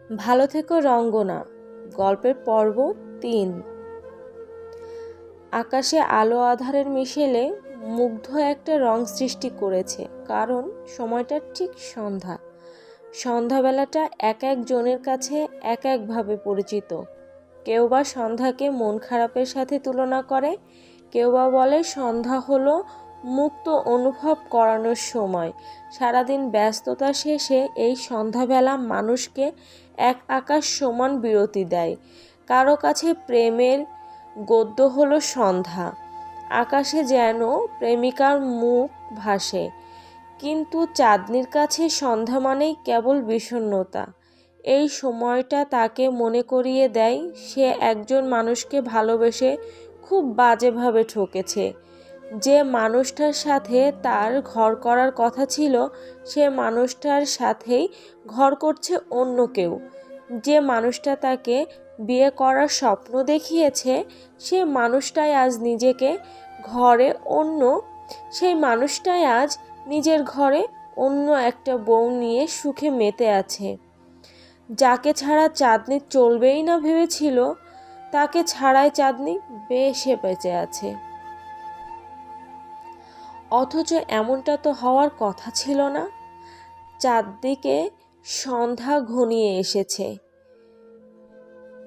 ভালো থেকো রঙ্গনা। গল্পের পর্ব ৩। আকাশে আলো আঁধারের মিশেলে মুগ্ধ একটা রং সৃষ্টি করেছে, কারণ সময়টা ঠিক সন্ধ্যা। সন্ধ্যাবেলাটা এক একজনের কাছে এক একভাবে পরিচিত। কেউ বা সন্ধ্যাকে মন খারাপের সাথে তুলনা করে, কেউ বা বলে সন্ধ্যা হলো মুক্ত অনুভব করানোর সময়। সারাদিন ব্যস্ততা শেষে এই সন্ধ্যাবেলা মানুষকে এক আকাশ সমান বিরতি দেয়। কারো কাছে প্রেমের গদ্য হলো সন্ধ্যা, আকাশে যেন প্রেমিকার মুখ ভাসে। কিন্তু চাঁদনির কাছে সন্ধ্যা মানেই কেবল বিষণ্ণতা। এই সময়টা তাকে মনে করিয়ে দেয় সে একজন মানুষকে ভালোবেসে খুব বাজেভাবে ঠকেছে। যে মানুষটার সাথে তার ঘর করার কথা ছিল, সে মানুষটার সাথেই ঘর করছে অন্য কেউ। যে মানুষটা তাকে বিয়ে করার স্বপ্ন দেখিয়েছে, সে মানুষটাই আজ নিজেকে ঘরে অন্য সেই মানুষটাই আজ নিজের ঘরে অন্য একটা বউ নিয়ে সুখে মেতে আছে। যাকে ছাড়া চাঁদনি চলবেই না ভেবেছিল, তাকে ছাড়াই চাঁদনি বেশে বেঁচে আছে। অথচ এমনটা তো হওয়ার কথা ছিল না। চাঁদদিকে সন্ধ্যা ঘনিয়ে এসেছে।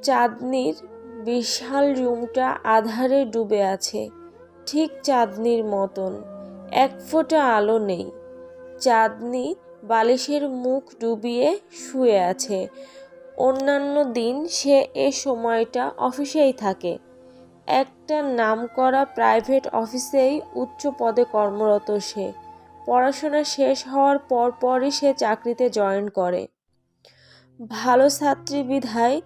চাঁদনির বিশাল রুমটা আঁধারে ডুবে আছে, ঠিক চাঁদনির মতন। এক ফোঁটা আলো নেই। চাঁদনি বালিশের মুখ ডুবিয়ে শুয়ে আছে। অন্যান্য দিন সে এ সময়টা অফিসেই থাকে। একটা নামকরা প্রাইভেট অফিসেই উচ্চ পদে কর্মরত সে। পড়াশোনা শেষ হওয়ার পরপরই সে চাকরিতে জয়েন করে। ভালো ছাত্রী বিধায়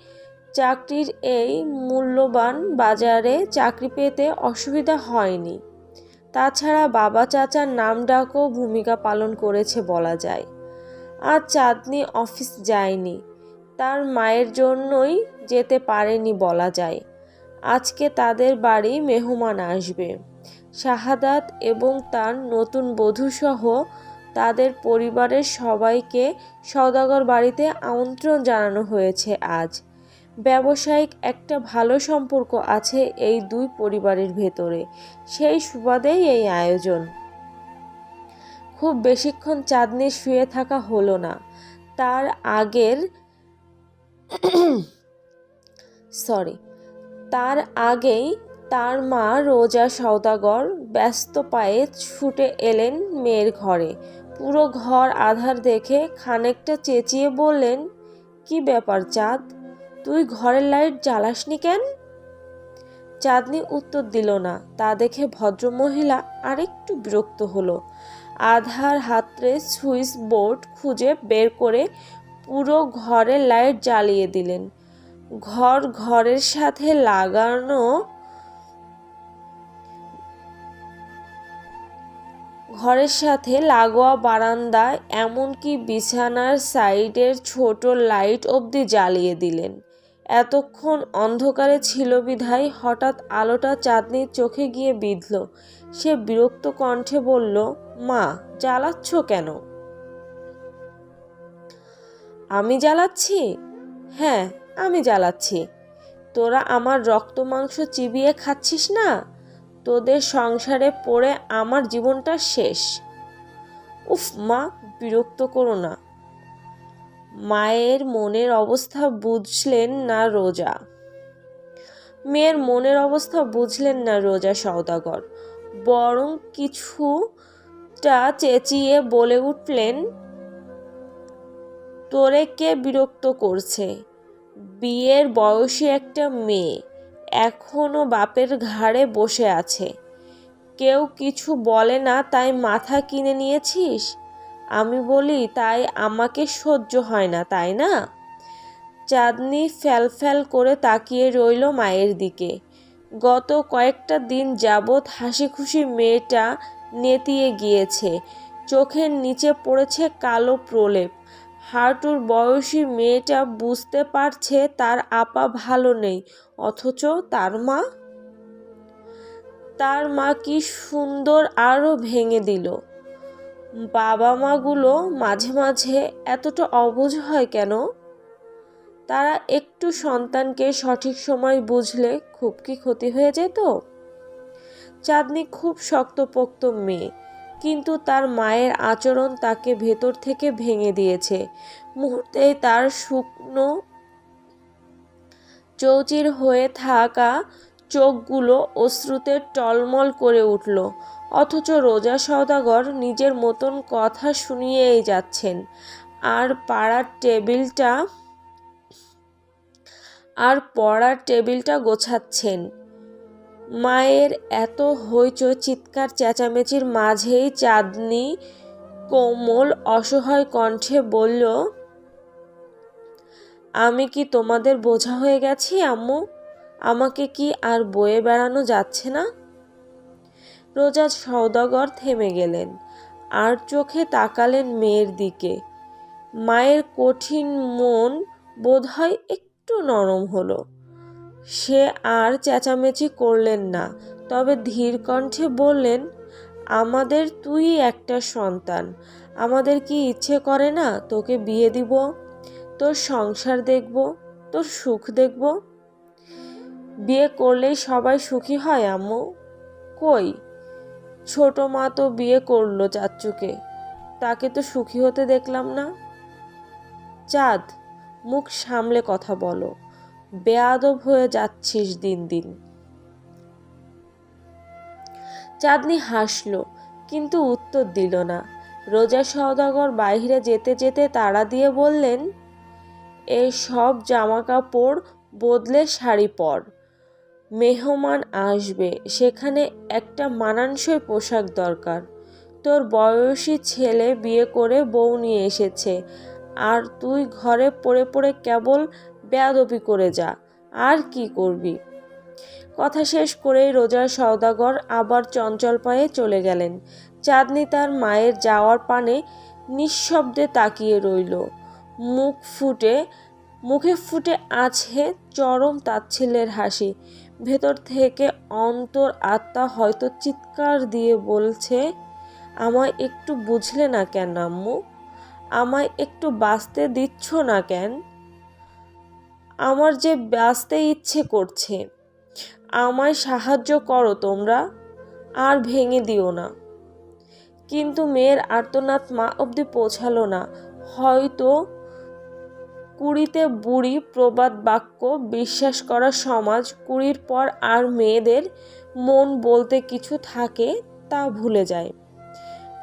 চাকরির এই মূল্যবান বাজারে চাকরি পেতে অসুবিধা হয়নি। তাছাড়া বাবা চাচার নাম ডাকও ভূমিকা পালন করেছে বলা যায়। আজ চাঁদনি অফিস যায়নি, তার মায়ের জন্যই যেতে পারেনি বলা যায়। আজকে তাদের বাড়ি মেহমান আসবে। শাহাদাত এবং তার নতুন বধূসহ তাদের পরিবারের সবাইকে সওদাগর বাড়িতে আমন্ত্রণ জানানো হয়েছে আজ। ব্যবসায়িক একটা ভালো সম্পর্ক আছে এই দুই পরিবারের ভেতরে, সেই সুবাদেই এই আয়োজন। খুব বেশিক্ষণ চাঁদনি শুয়ে থাকা হলো না। তার আগেই তার মা রোজা সওদাগর ব্যস্ত পায়ে ছুটে এলেন মেয়ের ঘরে। পুরো ঘর আধার দেখে খানিকটা চেঁচিয়ে বললেন, কি ব্যাপার চাঁদ, তুই ঘরের লাইট জ্বালাসনি কেন? চাঁদনি উত্তর দিল না। তা দেখে ভদ্রমহিলা আরেকটু বিরক্ত হলো। আধার হাতড়ে সুইচ বোর্ড খুঁজে বের করে পুরো ঘরের লাইট জ্বালিয়ে দিলেন। ঘরের সাথে লাগোয়া বারান্দায় এমনকি বিছানার সাইডের ছোট লাইট অবধি জ্বালিয়ে দিলেন। এতক্ষণ অন্ধকারে ছিল বিধায় হঠাৎ আলোটা চাঁদনির চোখে গিয়ে বিঁধল। সে বিরক্ত কণ্ঠে বলল, মা, জ্বালাচ্ছ কেন? আমি জ্বালাচ্ছি? হ্যাঁ, আমি জ্বালাচ্ছি। তোরা আমার রক্ত মাংস চিবিয়ে খাচ্ছিস না? তোদের সংসারে পড়ে আমার জীবনটা শেষ। উফ মা, বিরক্ত করো না। মেয়ের মনের অবস্থা বুঝলেন না রোজা সওদাগর, বরং কিছুটা চেঁচিয়ে বলে উঠলেন, তোরে কে বিরক্ত করছে? বিয়ের বয়সী একটা মেয়ে এখনো বাপের ঘাড়ে বসে আছে। কেউ কিছু বলে না তাই মাথা কিনে নিয়েছিস? আমি বলি তাই আমাকে সহ্য হয় না, তাই না? চাঁদনি ফ্যাল করে তাকিয়ে রইল মায়ের দিকে। গত কয়েকটা দিন যাবৎ হাসি খুশি মেয়েটা নেতিয়ে গিয়েছে। চোখের নিচে পড়েছে কালো প্রলেপ। হাঁটুর বয়সী মেয়েটা বুঝতে পারছে তার আপা ভালো নেই, অথচ তার মা কি সুন্দর আরো ভেঙে দিল। বাবা মাগুলো মাঝে মাঝে এতটা অবুঝ হয় কেন? তারা একটু সন্তানকে সঠিক সময় বুঝলে খুব কি ক্ষতি হয়ে যেত? চাঁদনি খুব শক্তপোক্ত মেয়ে, কিন্তু তার মায়ের আচরণ তাকে ভেতর থেকে ভেঙে দিয়েছে। মুহূর্তেই তার শুকনো চৌচির হয়ে থাকা চোখগুলো অশ্রুতে টলমল করে উঠল। অথচ রোজা সওদাগর নিজের মতন কথা শুনিয়েই যাচ্ছেন, আর পড়ার টেবিলটা গোছাচ্ছেন। মায়ের এত হইচই চিৎকার চেঁচামেচির মাঝেই চাঁদনি কোমল অসহায় কণ্ঠে বলল, আমি কি তোমাদের বোঝা হয়ে গেছি আম্মু? আমাকে কি আর বয়ে বেড়ানো যাচ্ছে না? রোজা সওদাগর থেমে গেলেন, আর চোখে তাকালেন মেয়ের দিকে। মায়ের কঠিন মন বোধহয় একটু নরম হলো। সে আর চেঁচামেচি করলেন না, তবে ধীর কণ্ঠে বললেন, আমাদের তুই একটা সন্তান। আমাদের কি ইচ্ছে করে না তোকে বিয়ে দিব, তোর সংসার দেখব, তোর সুখ দেখব? বিয়ে করলেই সবাই সুখী হয় আম্মু? কই, ছোট মা তো বিয়ে করলো চাচ্চুকে, তাকে তো সুখী হতে দেখলাম না। চাঁদ, মুখ সামলে কথা বলো, বেয়াদব হয়ে যাচ্ছিস দিন দিন। চাঁদনি হাসল, কিন্তু উত্তর দিল না। রোজা সওদাগর বাইরে যেতে যেতে তাড়া দিয়ে বললেন, এই সব জামা কাপড় বদলে শাড়ি পর, মেহমান আসবে, সেখানে একটা মানানসই পোশাক দরকার। তোর বয়সী ছেলে বিয়ে করে বউ নিয়ে এসেছে, আর তুই ঘরে পড়ে পড়ে কেবল বেয়াদবি করে যা, আর কি করবি? কথা শেষ করেই রোজা সওদাগর আবার চঞ্চল পায়ে চলে গেলেন। চাঁদনি তার মায়ের যাওয়ার পানে নিঃশব্দে তাকিয়ে রইল। মুখে ফুটে আছে চরম তাচ্ছিল্যের হাসি। ভেতর থেকে অন্তর আত্মা হয়তো চিৎকার দিয়ে বলছে, আমায় একটু বুঝলে না কেন আম্মু? আমায় একটু বাঁচতে দিচ্ছ না কেন? আমার যে বাঁচতে ইচ্ছে করছে, আমায় সাহায্য করো তোমরা, আর ভেঙে দিও না। কিন্তু মেয়ের আর্তনাদ মা অবধি পৌঁছালো না। হয়তো কুড়িতে বুড়ি প্রবাদ বাক্য বিশ্বাস করা সমাজ 20 পর আর মেয়েদের মন বলতে কিছু থাকে তা ভুলে যায়।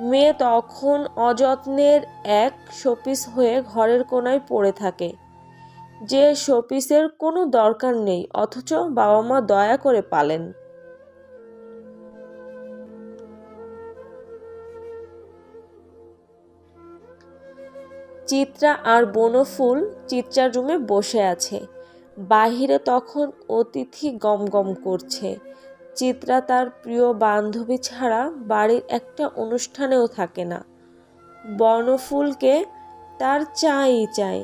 মেয়ে তখন অযত্নের এক শোপিস হয়ে ঘরের কোনায় পড়ে থাকে, যে শোপিসের কোনো দরকার নেই, অথচ বাবা মা দয়া করে পালেন। চিত্রা আর বনফুল চিত্রার রুমে বসে আছে। বাহিরে তখন অতিথি গমগম করছে। চিত্রা তার প্রিয় বান্ধবী ছাড়া বাড়ির একটা অনুষ্ঠানেও থাকে না। বনফুলকে তার চাই।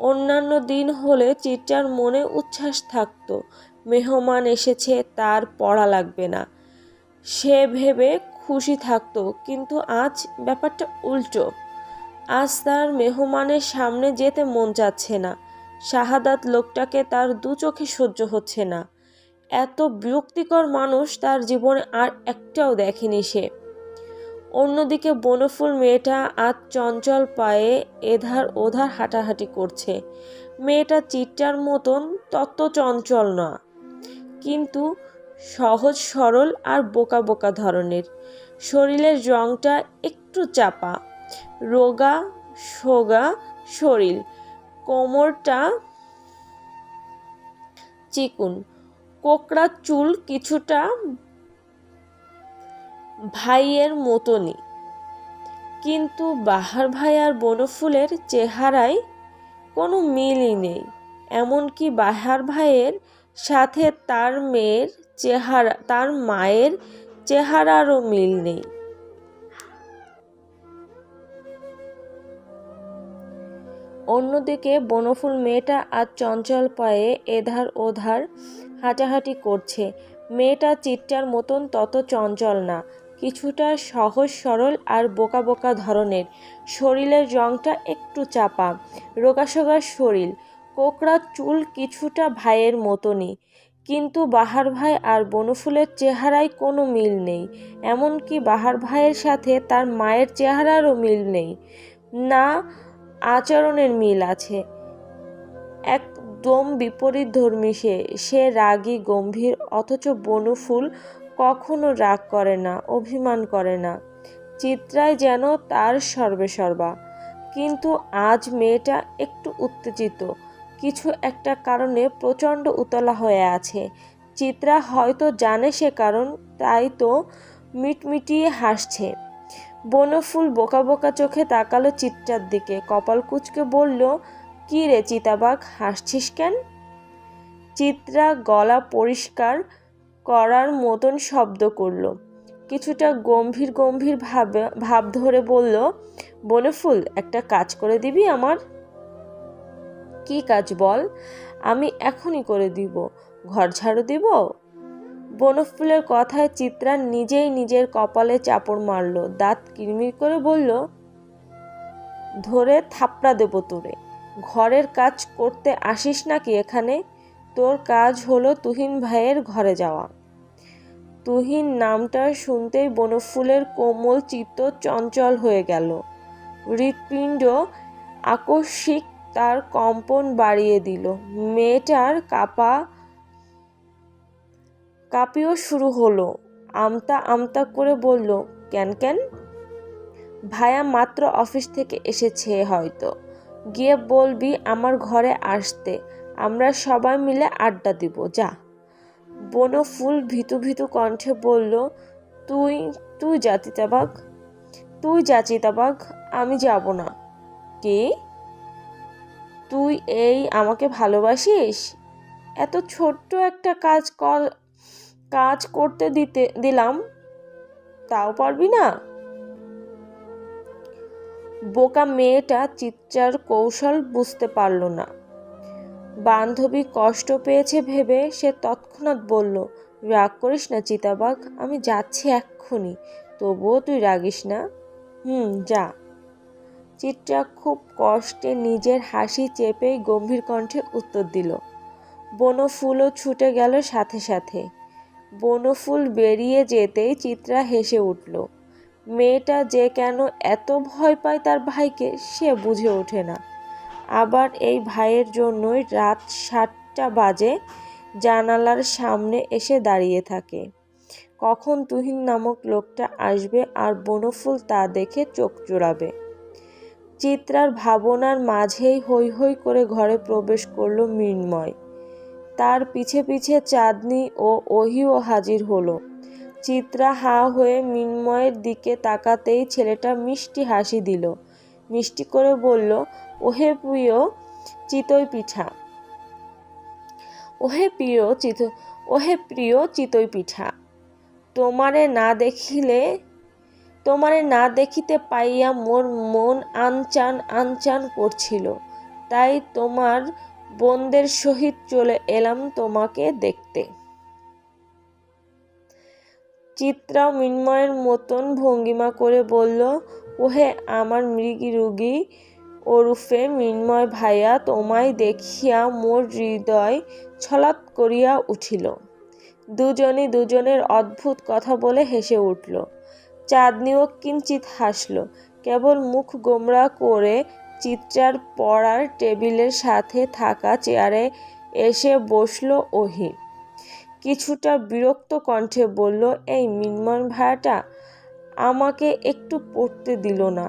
অন্যান্য দিন হলে চিত্রার মনে উচ্ছ্বাস থাকতো, মেহমান এসেছে, তার পড়া লাগবে না, সে ভেবে খুশি থাকতো। কিন্তু আজ ব্যাপারটা উল্টো। আজ তার মেহমানের সামনে যেতে মন চাচ্ছে না। শাহাদাত লোকটাকে তার দু চোখে সহ্য হচ্ছে না। এত বিরক্তিকর মানুষ তার জীবনে আর একটাও দেখেনি সে। অন্যদিকে বনফুল মেয়েটা আজ চঞ্চল পায়ে এধার ওধার হাঁটাহাঁটি করছে। মেয়েটা চিত্রার মতন তত চঞ্চল না, কিন্তু সহজ সরল আর বোকা বোকা ধরনের। শরীরের রংটা একটু চাপা, রোগা সোগা শরীর, কোমরটা চিকুন, কোকড়া চুল কিছুটা ভাইয়ের মতনই। কিন্তু বাহার ভাই আর বনফুলের চেহারায় কোনো মিলই নেই। এমনকি বাহার ভাইয়ের সাথে তার মায়ের চেহারারও মিল নেই। অন্যদিকে বনফুল মেয়েটা আজ চঞ্চল পায়ে এধার ওধার হাঁটাহাঁটি করছে। মেয়েটা চিত্রার মতন তত চঞ্চল না, কিছুটা সহজ সরল আর বোকা বোকা ধরনের। শরীরের রংটা একটু চাপা, রোগাসোগা শরীর, কোকড়া চুল কিছুটা ভাইয়ের মতনই, কিন্তু বাহার ভাই আর বনফুলের চেহারায় কোনো মিল নেই। এমনকি বাহার ভাইয়ের সাথে তার মায়ের চেহারারও মিল নেই, না আচরণের মিল আছে। একদম বিপরীত ধর্মী সে রাগী গম্ভীর, অথচ বনফুল কখনো রাগ করে না, অভিমান করে না। চিত্রাই যেন তার সর্বেসর্বা। কিন্তু আজ মেয়েটা একটু উত্তেজিত, কিছু একটা কারণে প্রচণ্ড উতলা হয়ে আছে। চিত্রা হয়তো জানে সে কারণ, তাই তো মিটমিটিয়ে হাসছে। বনফুল বোকা বোকা চোখে তাকালো চিত্রার দিকে, কপাল কুঁচকে বলল, কি রে চিতাবাঘ, হাসছিস কেন? চিত্রা গলা পরিষ্কার করার মতন শব্দ করল, কিছুটা গম্ভীর গম্ভীর ভাব ধরে বলল, বনফুল, একটা কাজ করে দিবি আমার? কি কাজ বল? আমি এখনই করে দিব। ঘর ঝাড়ু দিব? বনফুলের কথায় চিত্রা নিজেই নিজের কপালে চাপড় মারল, দাঁত কিরমির করে বলল, ধরে থাপড়া দেব তোরে। ঘরের কাজ করতে আসিস নাকি এখানে? তোর কাজ হলো তুহিন ভাইয়ের ঘরে যাওয়া। তুহিন নামটা শুনতেই বনফুলের কোমল চিত্ত চঞ্চল হয়ে গেল। হৃৎপিণ্ড আকস্মিক তার কম্পন বাড়িয়ে দিল। মেয়েটার কাঁপিও শুরু হলো। আমতা আমতা করে বলল, কেন কেন? ভাইয়া মাত্র অফিস থেকে এসেছে, হয়তো গিয়ে বলবি আমার ঘরে আসতে, আমরা সবাই মিলে আড্ডা দিব, যা। বনফুল ভীতু ভীতু কণ্ঠে বলল, তুই তুই যা চিতাবাঘ, তুই যা চিতাবাঘ, আমি যাব না। কে? তুই এই আমাকে ভালোবাসিস? এত ছোট্ট একটা কাজ করতে দিলাম, তাও পারবি না? বোকা মেয়েটা চিত্রার কৌশল বুঝতে পারল না। বান্ধবী কষ্ট পেয়েছে ভেবে সে তৎক্ষণাৎ বলল, রাগ করিস না চিতাবাঘ, আমি যাচ্ছি এক্ষুনি। তবুও তুই রাগিস না। যা। চিত্রা খুব কষ্টে নিজের হাসি চেপেই গম্ভীর কণ্ঠে উত্তর দিল। বনফুলও ছুটে গেল সাথে সাথে। বনফুল বেরিয়ে যেতেই চিত্রা হেসে উঠল। মেয়েটা যে কেন এত ভয় পায় তার ভাইকে সে বুঝে ওঠে না। আবার এই ভাইয়ের জন্যই রাত 7টা বাজে জানালার সামনে এসে দাঁড়িয়ে থাকে, কখন তুহিন নামক লোকটা আসবে আর বনফুল তা দেখে চোখ জোড়াবে। চিত্রার ভাবনার মাঝেই হৈ হৈ করে ঘরে প্রবেশ করল মৃন্ময়। তার পিছে পিছে চাঁদনি ও ওহিও হাজির হলো। চিত্রা হাঁ হয়ে মৃন্ময়ের দিকে তাকাতেই ছেলেটা মিষ্টি হাসি দিল, মিষ্টি করে বলল, ওহে প্রিয় চিতই পিঠা, ওহে প্রিয় চিতই পিঠা, তোমারে না দেখিতে পাইয়া মোর মন আনচান আনচান করছিল, তাই তোমার বোনদের সহিত চলে এলাম তোমাকে দেখতে। চিত্রা মৃন্ময়ের মতন ভঙ্গিমা করে বলল, ওহে আমার মৃগী রুগী ওরফে মৃন্ময় ভাইয়া, তোমায় দেখিয়া মোর হৃদয় ছলৎ করিয়া উঠিল। দুজনই দুজনের অদ্ভুত কথা বলে হেসে উঠল। চাঁদনিও কিঞ্চিৎ হাসল। কেবল মুখ গোমড়া করে চিত্রার পড়ার টেবিলের সাথে থাকা চেয়ারে এসে বসল ওহি। কিছুটা বিরক্ত কণ্ঠে বলল, এই মৃন্ময় ভাইয়াটা আমাকে একটু পড়তে দিল না,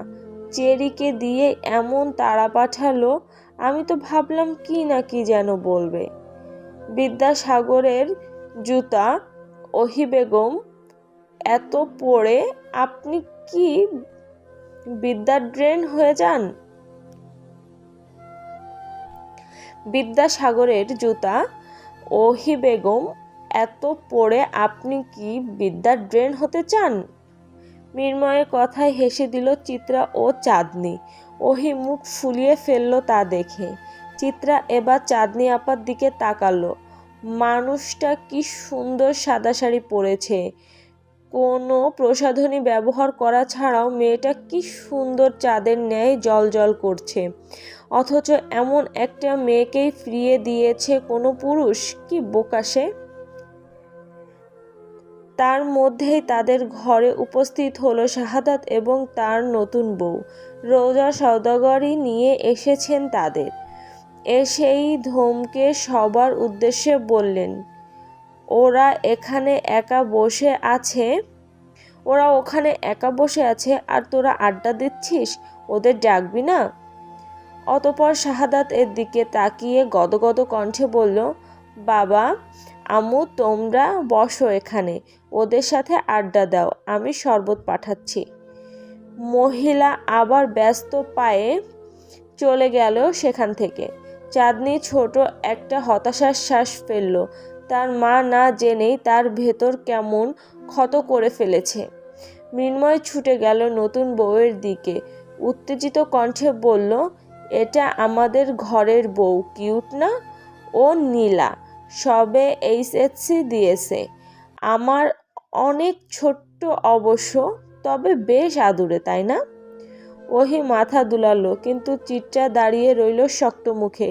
চেরিকে দিয়ে এমন তাড়া পাঠালো, আমি তো ভাবলাম কি না কি যেন বলবে। বিদ্যাসাগরের জুতা, ওহি বেগম, এত পড়ে আপনি কি বিদ্যার ড্রেন হয়ে যান? বিদ্যাসাগরের জুতা, ওহি বেগম, এত পড়ে আপনি কি বিদ্যার ড্রেন হতে চান? মৃন্ময়ের কথায় হেসে দিল চিত্রা ও চাঁদনি। ওহি মুখ ফুলিয়ে ফেলল তা দেখে। চিত্রা এবার চাঁদনি আপার দিকে তাকালো। মানুষটা কি সুন্দর সাদা শাড়ি পরেছে, কোনো প্রসাধনী ব্যবহার করা ছাড়াও মেয়েটা কি সুন্দর চাঁদের ন্যায় জ্বলজ্বল করছে। অথচ এমন একটা মেয়েকেই ফিরিয়ে দিয়েছে কোনো পুরুষ। কি বোকা সে! তার মধ্যেই তাদের ঘরে উপস্থিত হলো শাহাদাত এবং তার নতুন বউ। রোজা সওদাগরই নিয়ে এসেছেন তাদের। এসেই ধমকে সবার উদ্দেশ্যে বললেন, ওরা ওখানে একা বসে আছে আর তোরা আড্ডা দিচ্ছিস, ওদের ডাকবি না? অতঃপর শাহাদাত এর দিকে তাকিয়ে গদগদ কণ্ঠে বলল, বাবা, আম্মু, তোমরা বসো এখানে, ওদের সাথে আড্ডা দাও, আমি শরবত পাঠাচ্ছি। মহিলা আবার ব্যস্ত পায়ে চলে গেল সেখান থেকে। চাঁদনি ছোট একটা হতাশার শ্বাস ফেলল। তার মা না জেনেই তার ভেতর কেমন ক্ষত করে ফেলেছে। মৃন্ময় ছুটে গেল নতুন বউয়ের দিকে, উত্তেজিত কণ্ঠে বলল, এটা আমাদের ঘরের বউ, কিউট না? ও নীলা, সবে এইচএসসি দিয়েছে। আমার অনেক ছোট্ট অবশ্য, তবে বেশ আদুরে, তাই না? ওহি মাথা দুলালো, কিন্তু চিত্রা দাঁড়িয়ে রইল শক্ত মুখে।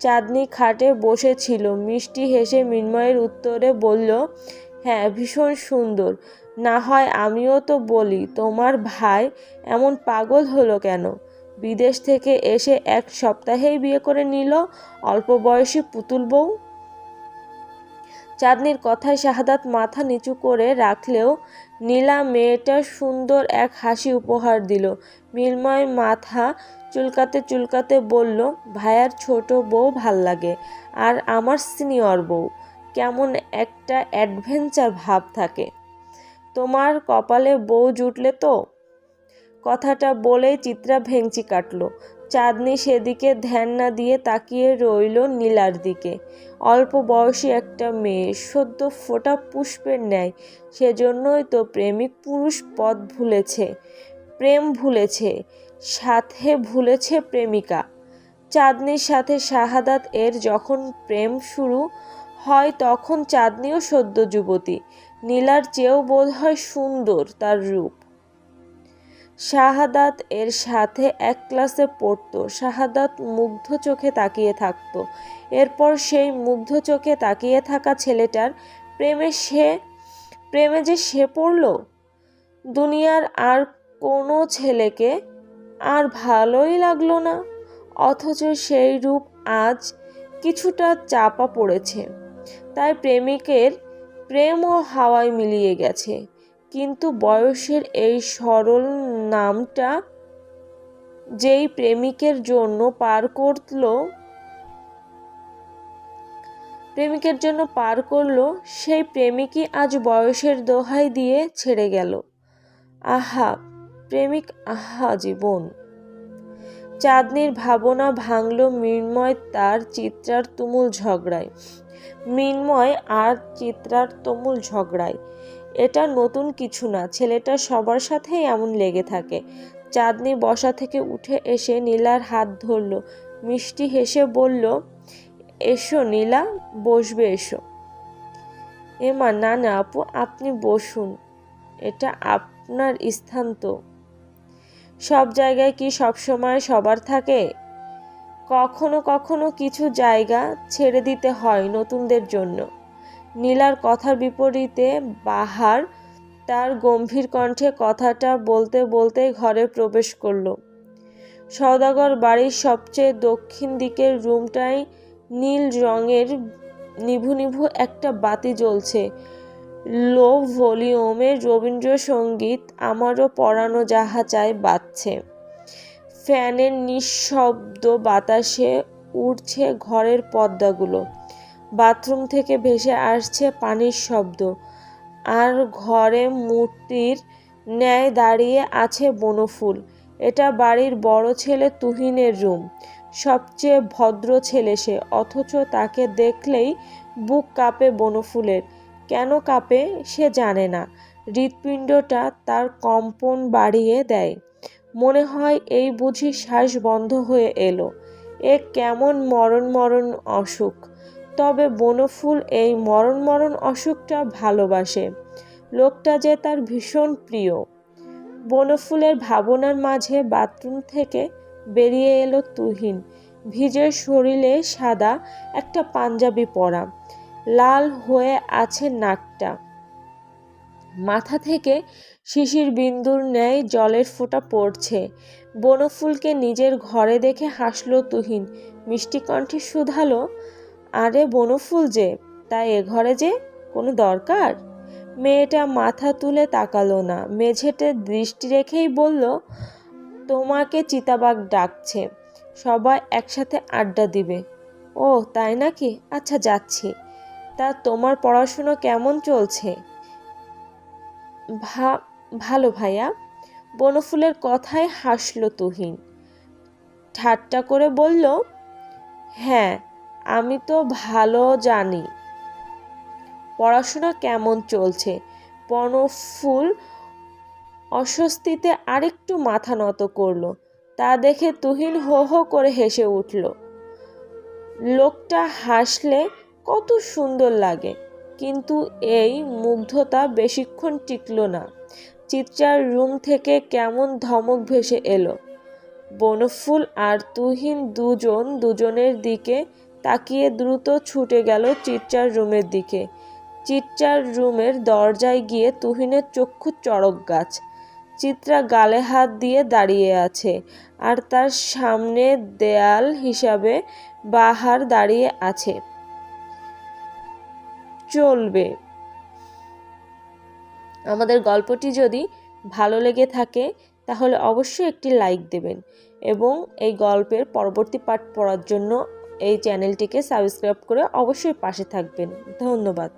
চাঁদনি খাটে বসেছিল, মিষ্টি হেসে মৃন্ময়ের উত্তরে বলল, হ্যাঁ, ভীষণ সুন্দর। না হয় আমিও তো বলি, তোমার ভাই এমন পাগল হলো কেন? বিদেশ থেকে এসে 1 সপ্তাহেই বিয়ে করে নিল অল্প বয়সী পুতুল বউ। চাঁদনির কথায় শাহাদাত মাথা নিচু করে রাখলেও নীলা মেয়েটা সুন্দর এক হাসি উপহার দিল। মৃন্ময় মাথা চুলকাতে চুলকাতে বলল, ভাইয়ার ছোট বউ ভাল লাগে, আর আমার সিনিয়র বউ। কেমন একটা অ্যাডভেঞ্চার ভাব থাকে। তোমার কপালে বউ জুটলে তো। কথাটা বলেই চিত্রা ভেংচি কাটল। চাঁদনি সেদিকে ধ্যান না দিয়ে তাকিয়ে রইল নীলার দিকে। অল্প বয়সী একটা মেয়ে, সদ্য ফোটা পুষ্পের ন্যায়। সেজন্যই তো প্রেমিক পুরুষ পথ ভুলেছে, প্রেম ভুলেছে, সাথে ভুলেছে প্রেমিকা। চাঁদনির সাথে শাহাদাত এর যখন প্রেম শুরু হয় তখন চাঁদনিও সদ্য যুবতী। নীলার চেয়েও বোধহয় সুন্দর তার রূপ। শাহাদাত এর সাথে এক ক্লাসে পড়তো। শাহাদাত মুগ্ধ চোখে তাকিয়ে থাকতো। এরপর সেই মুগ্ধ চোখে তাকিয়ে থাকা ছেলেটার প্রেমে যে সে পড়ল। দুনিয়ার আর কোনো ছেলেকে আর ভালোই লাগলো না। অথচ সেই রূপ আজ কিছুটা চাপা পড়েছে। তাই প্রেমিকের প্রেমও হাওয়ায় মিলিয়ে গেছে। কিন্তু বয়সের এই সরল নামটা যেই প্রেমিকের জন্য পার করলো, সেই প্রেমিকই আজ বয়সের দোহাই দিয়ে ছেড়ে গেল। আহা প্রেমিক, আহা জীবন। চাঁদনির ভাবনা ভাঙল মৃন্ময় আর চিত্রার তুমুল ঝগড়ায়। এটা নতুন কিছু না, ছেলেটা সবার সাথেই এমন লেগে থাকে। চাঁদনি বসা থেকে উঠে এসে নীলার হাত ধরল, মিষ্টি হেসে বলল, এসো নীলা, বসবে এসো। এমা, না না আপু, আপনি বসুন, এটা আপনার স্থান তো। সব জায়গায় কি সবসময় সবার থাকে? কখনো কখনো কিছু জায়গা ছেড়ে দিতে হয় নতুনদের জন্য। নীলার কথার বিপরীতে বাহার তার গম্ভীর কণ্ঠে কথাটা বলতে বলতে ঘরে প্রবেশ করল। সওদাগর বাড়ির সবচেয়ে দক্ষিণ দিকের রুমটায় নীল রঙের নিভু নিভু একটা বাতি জ্বলছে। লো ভলিউমের রবীন্দ্রসঙ্গীত আমারও পরানো যাহা চায় বাজছে। ফ্যানের নিঃশব্দ বাতাসে উড়ছে ঘরের পর্দাগুলো। বাথরুম থেকে ভেসে আসছে পানির শব্দ। আর ঘরে মূর্তির ন্যায় দাঁড়িয়ে আছে বনফুল। এটা বাড়ির বড় ছেলে তুহিনের রুম। সবচেয়ে ভদ্র ছেলে সে, অথচ তাকে দেখলেই বুক কাঁপে বনফুলের। কেন কাঁপে সে জানে না। হৃৎপিণ্ডটা তার কম্পন বাড়িয়ে দেয়। মনে হয় এই বুঝি শ্বাস বন্ধ হয়ে এলো। এ কেমন মরণ মরণ অসুখ। তবে বনফুল এই মরণ মরণ অসুখটা ভালোবাসে। লোকটা যে তার ভীষণ প্রিয়। বনফুলের ভাবনার মাঝে বাথরুম থেকে বেরিয়ে এলো তুহিন। ভিজে শরীরে সাদা একটা পাঞ্জাবি পরা, লাল হয়ে আছে নাকটা, মাথা থেকে শিশির বিন্দুর ন্যায় জলের ফোঁটা পড়ছে। বনফুলকে নিজের ঘরে দেখে হাসল তুহিন, মিষ্টি কণ্ঠে শুধালো, আরে বনফুল যে, তাই এ ঘরে যে, কোনো দরকার? মেয়েটা মাথা তুলে তাকালো না, মেঝেতে দৃষ্টি রেখেই বলল, তোমাকে চিতাবাঘ ডাকছে, সবাই একসাথে আড্ডা দিবে। ও তাই নাকি, আচ্ছা যাচ্ছি। তা তোমার পড়াশুনো কেমন চলছে? ভালো ভাইয়া। বনফুলের কথায় হাসল তুহিন, ঠাট্টা করে বলল, হ্যাঁ আমি তো ভালো জানি পড়াশোনা কেমন চলছে। বনফুল অস্বস্তিতে আরেকটু মাথা নত করল। তা দেখে তুহিন হো হো করে হেসে উঠল। লোকটা হাসলে কত সুন্দর লাগে, কিন্তু এই মুগ্ধতা বেশিক্ষণ টিকল না। চিত্রার রুম থেকে কেমন ধমক ভেসে এলো। বনফুল আর তুহিন দুজনের দিকে তাকিয়ে দ্রুত ছুটে গেল চিত্রার রুমের দিকে। চিত্রার রুমের দরজায় গিয়ে তুহিনের চক্ষু চড়ক গাছ। চিত্রা গালে হাত দিয়ে দাঁড়িয়ে আছে, আর তার সামনে দেয়াল হিসাবে বাহার দাঁড়িয়ে আছে। চলবে। আমাদের গল্পটি যদি ভালো লেগে থাকে তাহলে অবশ্যই একটি লাইক দেবেন এবং এই গল্পের পরবর্তী পার্ট পড়ার জন্য এই চ্যানেলটিকে সাবস্ক্রাইব করে অবশ্যই পাশে থাকবেন। ধন্যবাদ।